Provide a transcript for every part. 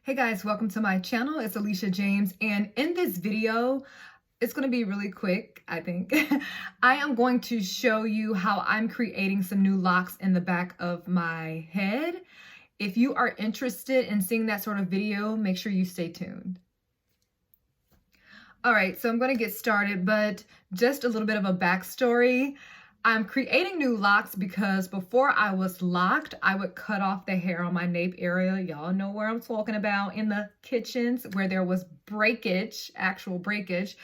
Hey guys, welcome to my channel. It's Alicia James, and in this video, it's going to be really quick, I think. I am going to show you how I'm creating some new locks in the back of my head. If you are interested in seeing that sort of video, make sure you stay tuned. All right, so I'm going to get started, but just a little bit of a backstory. I'm creating new locks because before I was locked, I would cut off the hair on my nape area. Y'all know where I'm talking about, in the kitchens where there was breakage, actual breakage.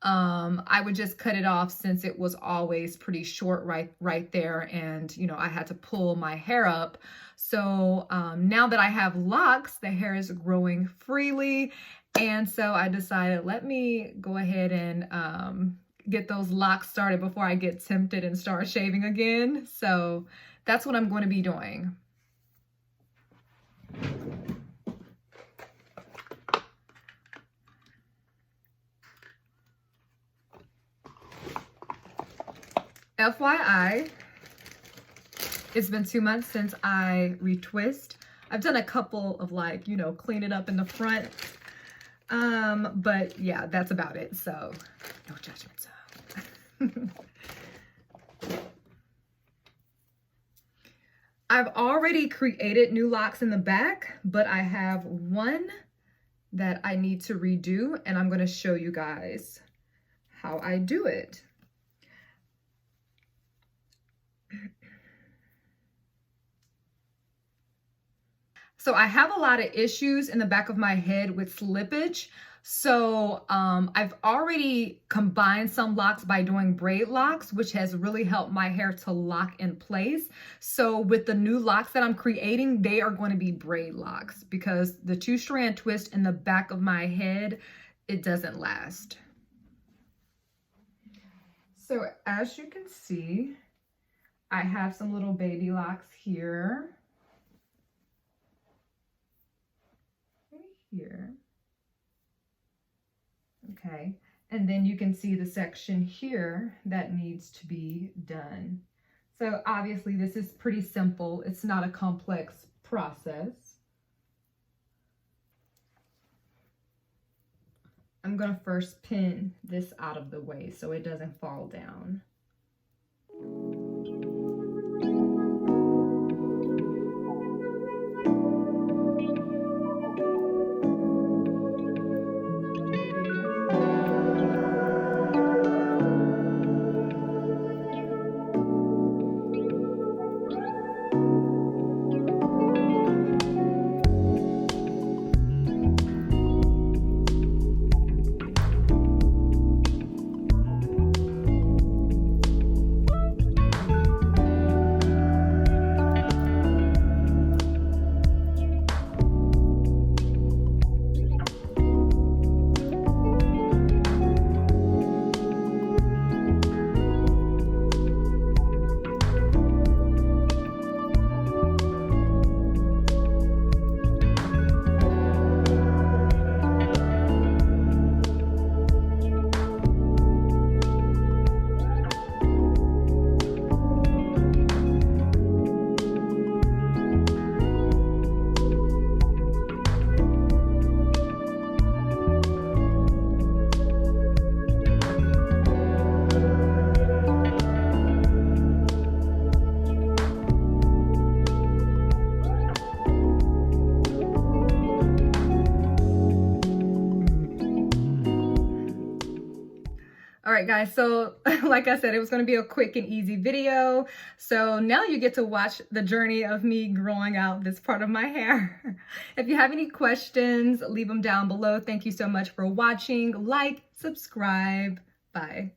I would just cut it off since it was always pretty short right there, and I had to pull my hair up. So now that I have locks, the hair is growing freely, and so I decided, let me go ahead and get those locks started before I get tempted and start shaving again. So that's what I'm going to be doing. FYI, it's been 2 months since I retwist. I've done a couple of clean it up in the front. But yeah, that's about it. So no judgment zone. I've already created new locks in the back, but I have one that I need to redo, and I'm going to show you guys how I do it. So I have a lot of issues in the back of my head with slippage. So I've already combined some locks by doing braid locks, which has really helped my hair to lock in place. So with the new locks that I'm creating, they are going to be braid locks because the 2-strand twist in the back of my head, it doesn't last. So as you can see, I have some little baby locks here. Here. Okay, and then you can see the section here that needs to be done. So obviously this is pretty simple. It's not a complex process. I'm going to first pin this out of the way so it doesn't fall down. All right, guys, so like I said, it was going to be a quick and easy video. So now you get to watch the journey of me growing out this part of my hair. If you have any questions, leave them down below. Thank you so much for watching. Like, subscribe. Bye.